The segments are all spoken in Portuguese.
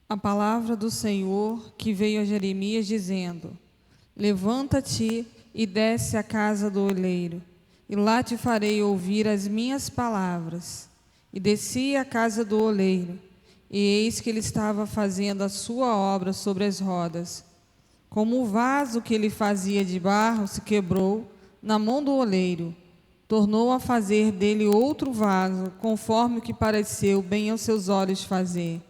A palavra do Senhor que veio a Jeremias dizendo: Levanta-te e desce à casa do oleiro, e lá te farei ouvir as minhas palavras. E desci à casa do oleiro, e eis que ele estava fazendo a sua obra sobre as rodas. Como o vaso que ele fazia de barro se quebrou na mão do oleiro, tornou a fazer dele outro vaso, conforme o que pareceu bem aos seus olhos fazer.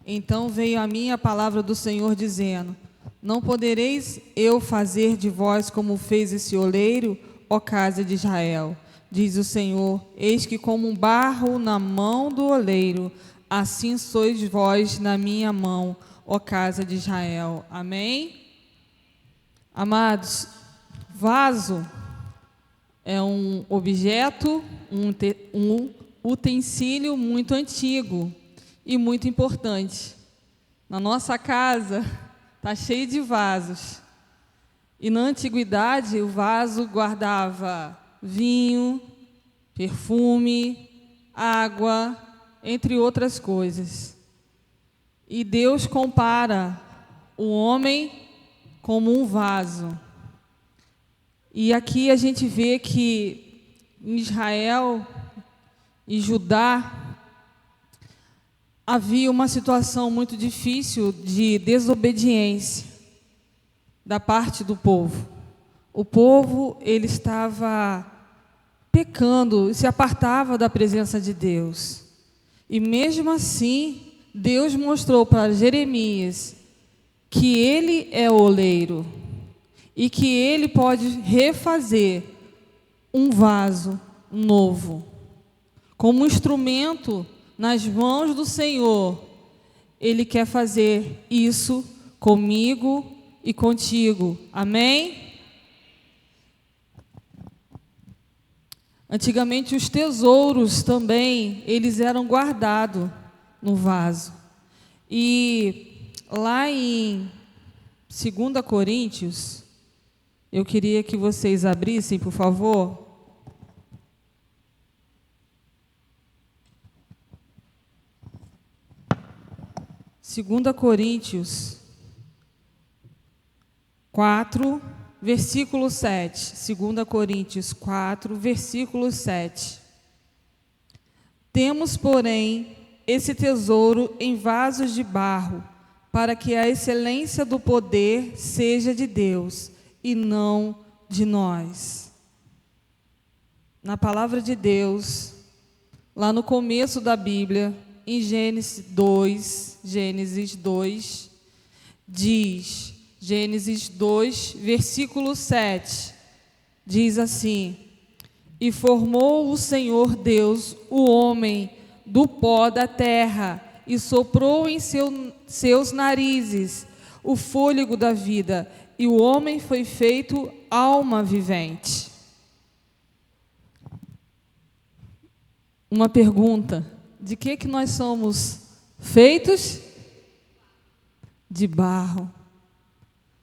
Então veio a mim a palavra do Senhor, dizendo: Não podereis eu fazer de vós como fez esse oleiro, ó casa de Israel? Diz o Senhor: Eis que como um barro na mão do oleiro, assim sois vós na minha mão, ó casa de Israel. Amém? Amados, vaso é um objeto, um utensílio muito antigo e muito importante. Na nossa casa está cheio de vasos. E na antiguidade o vaso guardava vinho, perfume, água, entre outras coisas. E Deus compara o homem como um vaso. E aqui a gente vê que em Israel e Judá havia uma situação muito difícil de desobediência da parte do povo. O povo, ele estava pecando, se apartava da presença de Deus. E mesmo assim, Deus mostrou para Jeremias que ele é o oleiro e que ele pode refazer um vaso novo. Como instrumento nas mãos do Senhor, Ele quer fazer isso comigo e contigo. Amém? Antigamente os tesouros também, eles eram guardados no vaso. E lá em 2 Coríntios, eu queria que vocês abrissem, por favor. 2 Coríntios 4, versículo 7. 2 Coríntios 4, versículo 7. Temos, porém, esse tesouro em vasos de barro, para que a excelência do poder seja de Deus e não de nós. Na palavra de Deus, lá no começo da Bíblia, em Gênesis 2, diz, Gênesis 2, versículo 7, diz assim: E formou o Senhor Deus o homem do pó da terra, e soprou em seus narizes o fôlego da vida, e o homem foi feito alma vivente. Uma pergunta: de que nós somos feitos? De barro.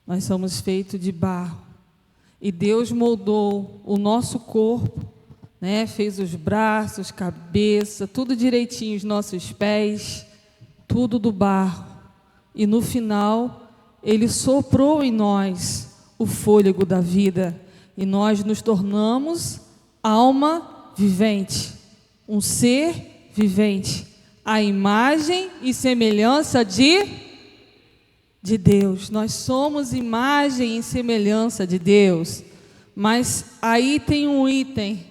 Nós somos feitos de barro. E Deus moldou o nosso corpo, né? Fez os braços, cabeça, tudo direitinho, os nossos pés, tudo do barro. E no final, Ele soprou em nós o fôlego da vida. E nós nos tornamos alma vivente. Um ser vivente, a imagem e semelhança de Deus. Nós somos imagem e semelhança de Deus. Mas aí tem um item: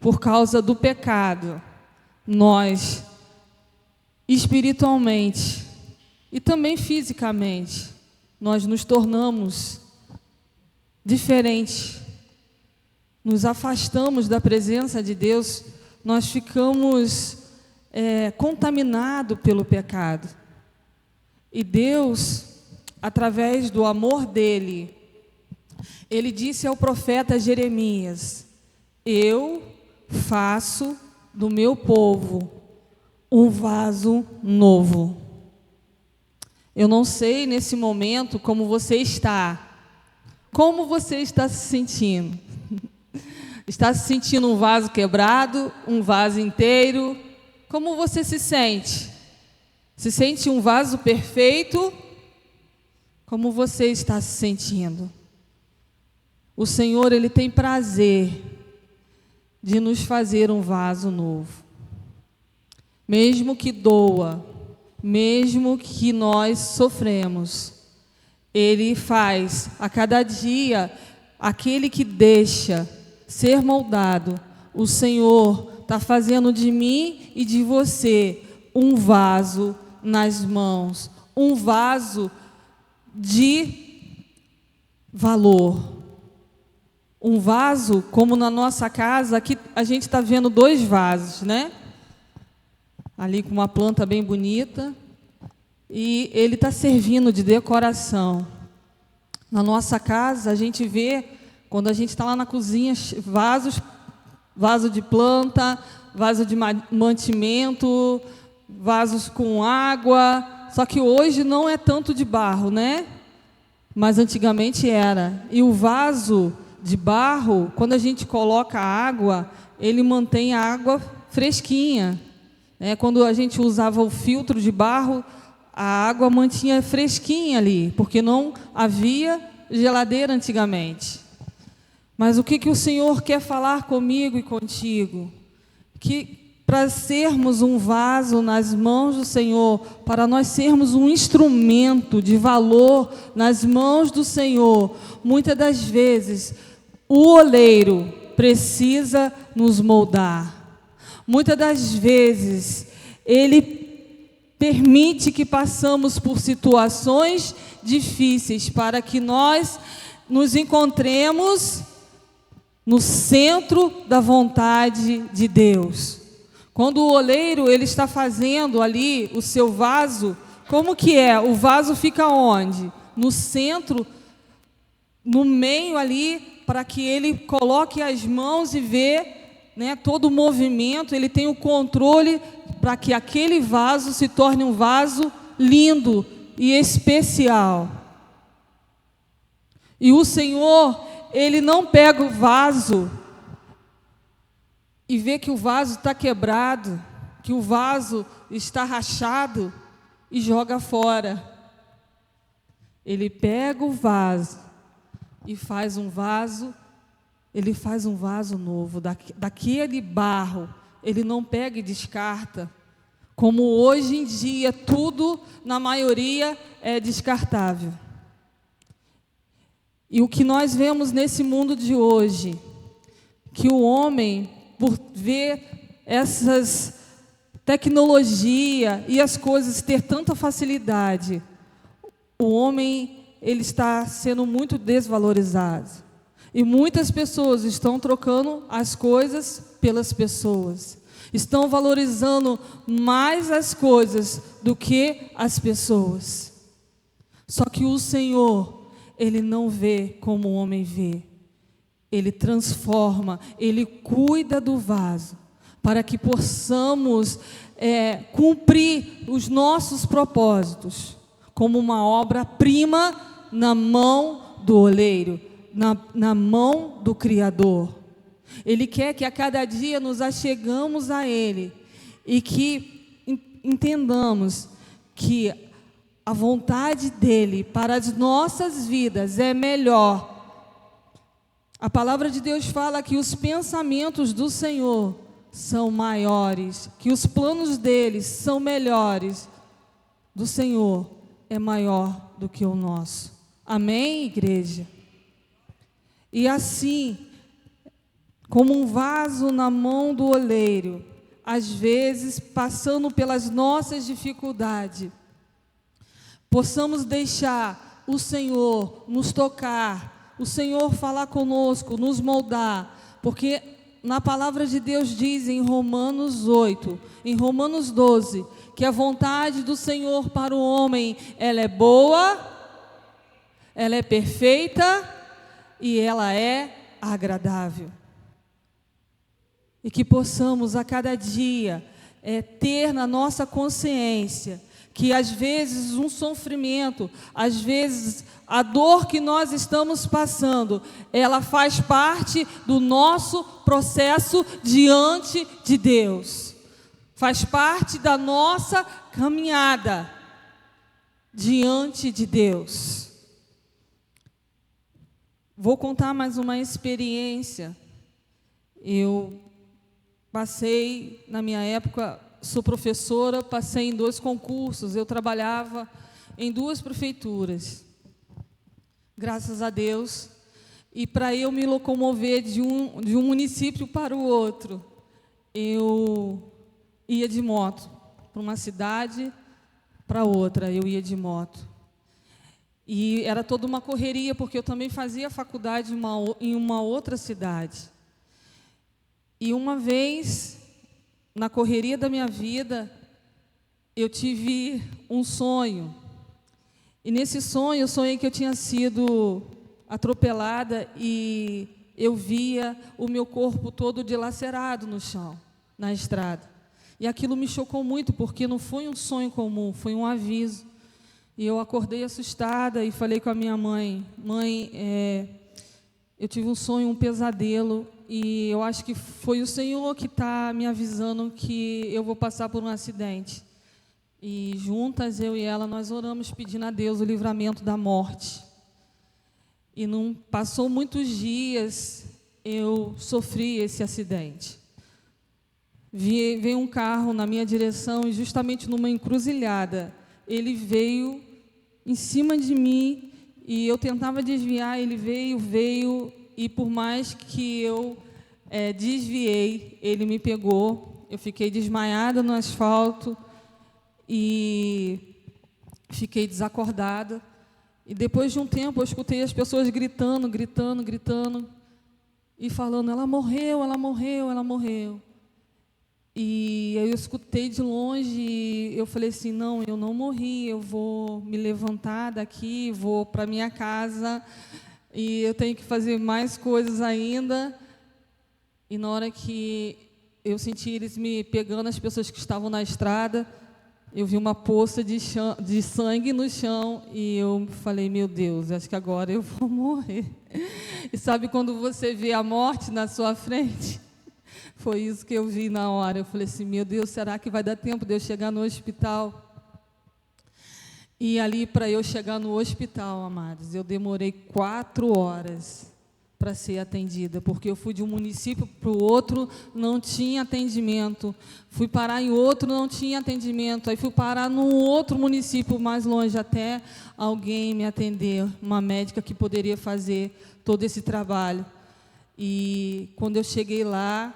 por causa do pecado, nós, espiritualmente e também fisicamente, nós nos tornamos diferentes. Nos afastamos da presença de Deus. Nós ficamos contaminados pelo pecado. E Deus, através do amor dEle, Ele disse ao profeta Jeremias: Eu faço do meu povo um vaso novo. Eu não sei nesse momento como você está. Como você está se sentindo? Está se sentindo um vaso quebrado, um vaso inteiro? Como você se sente? Se sente um vaso perfeito? Como você está se sentindo? O Senhor, Ele tem prazer de nos fazer um vaso novo. Mesmo que doa, mesmo que nós sofremos, Ele faz a cada dia aquele que deixa ser moldado. O Senhor está fazendo de mim e de você um vaso nas mãos, um vaso de valor. Um vaso, como na nossa casa, aqui a gente está vendo 2 vasos, né? Ali com uma planta bem bonita. E ele está servindo de decoração. Na nossa casa, a gente vê, quando a gente está lá na cozinha, vaso de planta, vaso de mantimento, vasos com água. Só que hoje não é tanto de barro, né? Mas antigamente era. E o vaso de barro, quando a gente coloca água, ele mantém a água fresquinha. Quando a gente usava o filtro de barro, a água mantinha fresquinha ali, porque não havia geladeira antigamente. Mas o que o Senhor quer falar comigo e contigo? Que para sermos um vaso nas mãos do Senhor, para nós sermos um instrumento de valor nas mãos do Senhor, muitas das vezes o oleiro precisa nos moldar. Muitas das vezes ele permite que passamos por situações difíceis para que nós nos encontremos no centro da vontade de Deus. Quando o oleiro ele está fazendo ali o seu vaso, como que é? O vaso fica onde? No centro, no meio ali, para que ele coloque as mãos e vê, né, todo o movimento, ele tem o controle para que aquele vaso se torne um vaso lindo e especial. E o Senhor, Ele não pega o vaso e vê que o vaso está quebrado, que o vaso está rachado e joga fora. Ele pega o vaso e faz um vaso, ele faz um vaso novo, daquele barro. Ele não pega e descarta, como hoje em dia tudo, na maioria, é descartável. E o que nós vemos nesse mundo de hoje, que o homem, por ver essas tecnologia e as coisas ter tanta facilidade, o homem ele está sendo muito desvalorizado. E muitas pessoas estão trocando as coisas pelas pessoas. Estão valorizando mais as coisas do que as pessoas. Só que o Senhor, Ele não vê como o homem vê. Ele transforma, Ele cuida do vaso, para que possamos cumprir os nossos propósitos, como uma obra-prima na mão do oleiro, na mão do Criador. Ele quer que a cada dia nos achegamos a Ele e que entendamos que a vontade dEle para as nossas vidas é melhor. A palavra de Deus fala que os pensamentos do Senhor são maiores, que os planos dEle são melhores. Do Senhor é maior do que o nosso. Amém, igreja? E assim, como um vaso na mão do oleiro, às vezes passando pelas nossas dificuldades, possamos deixar o Senhor nos tocar, o Senhor falar conosco, nos moldar, porque na palavra de Deus diz em Romanos 8, em Romanos 12, que a vontade do Senhor para o homem, ela é boa, ela é perfeita e ela é agradável. E que possamos a cada dia ter na nossa consciência que às vezes um sofrimento, às vezes a dor que nós estamos passando, ela faz parte do nosso processo diante de Deus. Faz parte da nossa caminhada diante de Deus. Vou contar mais uma experiência. Eu passei, na minha época, sou professora, passei em 2 concursos, eu trabalhava em 2 prefeituras, graças a Deus, e para eu me locomover de um município para o outro, eu ia de moto, para uma cidade, para outra, eu ia de moto. E era toda uma correria, porque eu também fazia faculdade em uma outra cidade. E uma vez, na correria da minha vida, eu tive um sonho. E nesse sonho, eu sonhei que eu tinha sido atropelada e eu via o meu corpo todo dilacerado no chão, na estrada. E aquilo me chocou muito, porque não foi um sonho comum, foi um aviso. E eu acordei assustada e falei com a minha mãe: mãe, eu tive um sonho, um pesadelo, e eu acho que foi o Senhor que está me avisando que eu vou passar por um acidente. E juntas, eu e ela, nós oramos pedindo a Deus o livramento da morte. E não passou muitos dias, eu sofri esse acidente. Veio um carro na minha direção e justamente numa encruzilhada, ele veio em cima de mim e eu tentava desviar, ele veio e por mais que eu desviei, ele me pegou, eu fiquei desmaiada no asfalto e fiquei desacordada. E depois de um tempo eu escutei as pessoas gritando e falando: ela morreu, ela morreu, ela morreu. E eu escutei de longe e eu falei assim: não, eu não morri, eu vou me levantar daqui, vou para minha casa e eu tenho que fazer mais coisas ainda. E na hora que eu senti eles me pegando, as pessoas que estavam na estrada, eu vi uma poça de sangue no chão e eu falei: meu Deus, acho que agora eu vou morrer. E sabe quando você vê a morte na sua frente? Foi isso que eu vi na hora. Eu falei assim: meu Deus, será que vai dar tempo de eu chegar no hospital? E ali, para eu chegar no hospital, amados, eu demorei 4 horas para ser atendida, porque eu fui de um município para o outro, não tinha atendimento. Fui parar em outro, não tinha atendimento. Aí fui parar num outro município mais longe, até alguém me atender, uma médica que poderia fazer todo esse trabalho. E quando eu cheguei lá,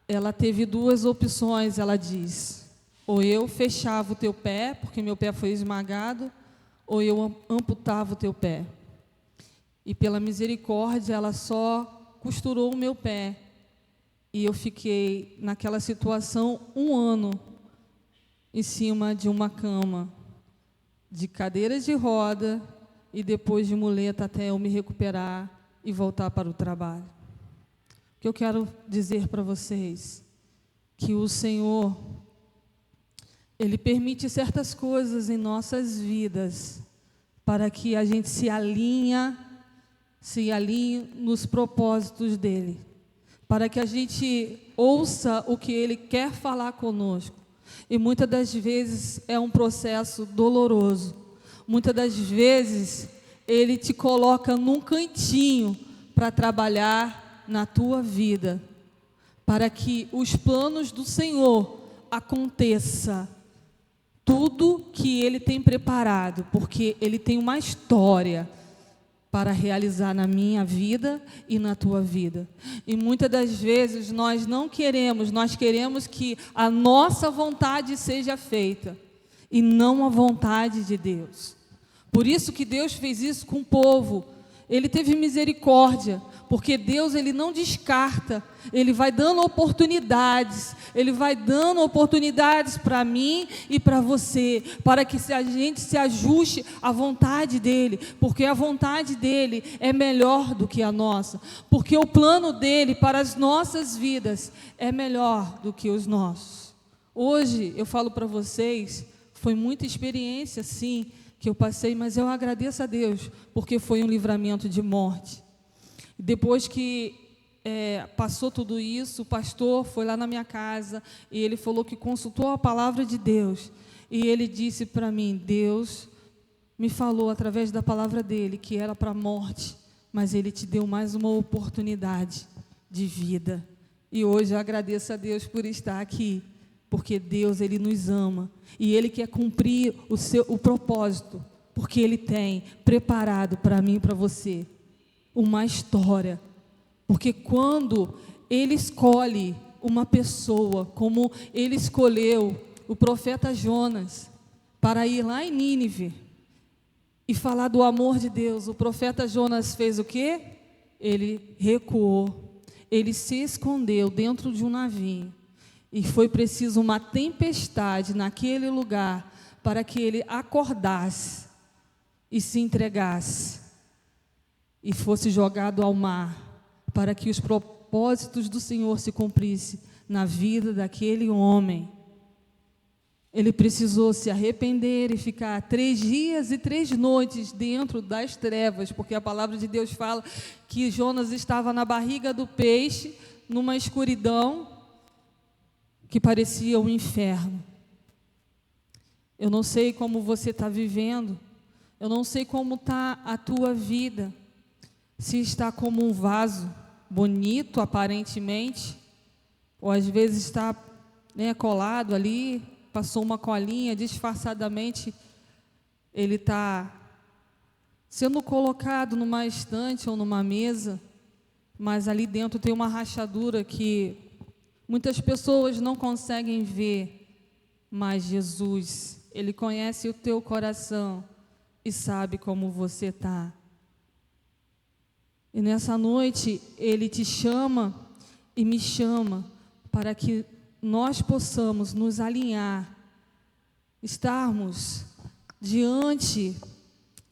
ela teve 2 opções, ela diz: ou eu fechava o teu pé, porque meu pé foi esmagado, ou eu amputava o teu pé. E pela misericórdia, ela só costurou o meu pé. E eu fiquei naquela situação 1 ano, em cima de uma cama, de cadeira de roda, e depois de muleta até eu me recuperar e voltar para o trabalho. O que eu quero dizer para vocês, que o Senhor, Ele permite certas coisas em nossas vidas, para que a gente se alinhe nos propósitos dEle, para que a gente ouça o que Ele quer falar conosco. E muitas das vezes é um processo doloroso, muitas das vezes Ele te coloca num cantinho para trabalhar na tua vida, para que os planos do Senhor aconteça, tudo que Ele tem preparado, porque Ele tem uma história para realizar na minha vida e na tua vida. E muitas das vezes nós não queremos, nós queremos que a nossa vontade seja feita e não a vontade de Deus. Por isso que Deus fez isso com o povo. Ele teve misericórdia, porque Deus, Ele não descarta, Ele vai dando oportunidades, Ele vai dando oportunidades para mim e para você, para que a gente se ajuste à vontade dEle, porque a vontade dEle é melhor do que a nossa, porque o plano dEle para as nossas vidas é melhor do que os nossos. Hoje, eu falo para vocês, foi muita experiência, sim, que eu passei, mas eu agradeço a Deus, porque foi um livramento de morte. Depois que passou tudo isso, o pastor foi lá na minha casa e ele falou que consultou a palavra de Deus. E ele disse para mim: Deus me falou através da palavra dele que era para a morte, mas ele te deu mais uma oportunidade de vida. E hoje eu agradeço a Deus por estar aqui, porque Deus, ele nos ama e ele quer cumprir o propósito, porque ele tem preparado para mim e para você uma história. Porque quando ele escolhe uma pessoa, como ele escolheu o profeta Jonas para ir lá em Nínive e falar do amor de Deus, o profeta Jonas fez o quê? Ele recuou, ele se escondeu dentro de um navio, e foi preciso uma tempestade naquele lugar para que ele acordasse e se entregasse e fosse jogado ao mar, para que os propósitos do Senhor se cumprissem na vida daquele homem. Ele precisou se arrepender e ficar 3 dias e 3 noites dentro das trevas, porque a palavra de Deus fala que Jonas estava na barriga do peixe, numa escuridão que parecia um inferno. Eu não sei como você está vivendo, eu não sei como está a tua vida, se está como um vaso bonito aparentemente, ou às vezes está, colado ali, passou uma colinha, disfarçadamente ele está sendo colocado numa estante ou numa mesa, mas ali dentro tem uma rachadura que muitas pessoas não conseguem ver, mas Jesus, ele conhece o teu coração e sabe como você está. E nessa noite ele te chama e me chama para que nós possamos nos alinhar, estarmos diante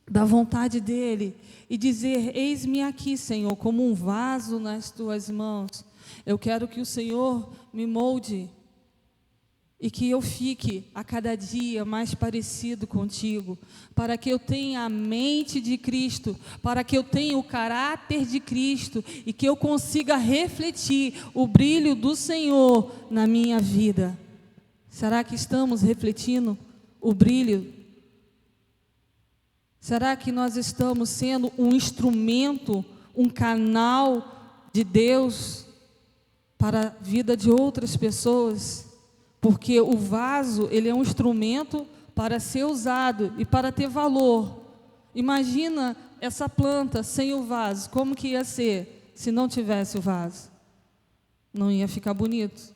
da vontade dEle e dizer: eis-me aqui, Senhor, como um vaso nas tuas mãos. Eu quero que o Senhor me molde e que eu fique a cada dia mais parecido contigo, para que eu tenha a mente de Cristo, para que eu tenha o caráter de Cristo e que eu consiga refletir o brilho do Senhor na minha vida. Será que estamos refletindo o brilho? Será que nós estamos sendo um instrumento, um canal de Deus para a vida de outras pessoas? Porque o vaso, ele é um instrumento para ser usado e para ter valor. Imagina essa planta sem o vaso, como que ia ser se não tivesse o vaso? Não ia ficar bonito,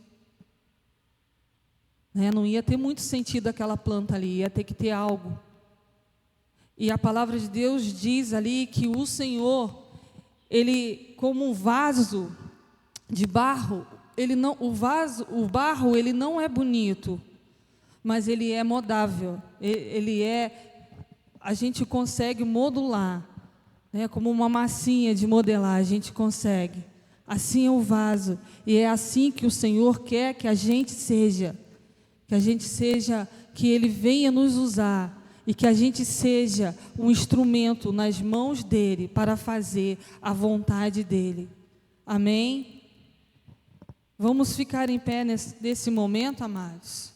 Não ia ter muito sentido aquela planta ali, ia ter que ter algo. E a palavra de Deus diz ali que o Senhor, ele, como um vaso de barro, o barro, ele não é bonito, mas ele é modável. A gente consegue modular, como uma massinha de modelar, a gente consegue. Assim é o vaso, e é assim que o Senhor quer que a gente seja, que Ele venha nos usar, e que a gente seja um instrumento nas mãos dEle, para fazer a vontade dEle. Amém? Vamos ficar em pé nesse momento, amados?